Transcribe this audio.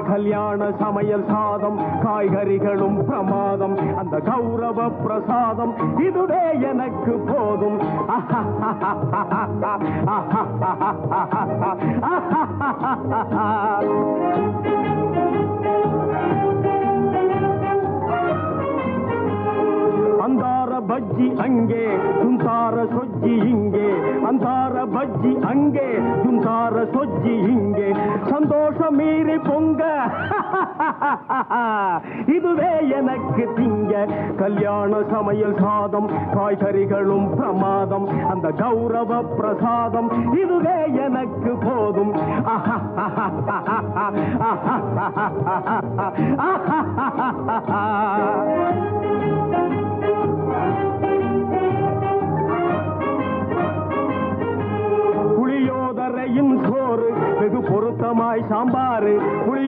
கல்யாண சமையல் சாதம் காய்கறிகளும் பிரமாதம் அந்த கௌரவ பிரசாதம் இதுவே எனக்கு போதும் அந்தார பஜ்ஜி அங்கே சுந்தார சொஜ்ஜி இங்கே அந்தார பஜ்ஜி அங்கே சுந்தார சொஜ்ஜி இங்கே சந்தோஷம் மீறி பொங்க இதுவே எனக்கு திங்க கல்யாண சமையல் சாதம் காய்கறிகளும் பிரமாதம் அந்த கௌரவ பிரசாதம் இதுவே எனக்கு போதும் புளியோதரையும் சோறு வெகு பொருத்தமாய் சாம்பாரு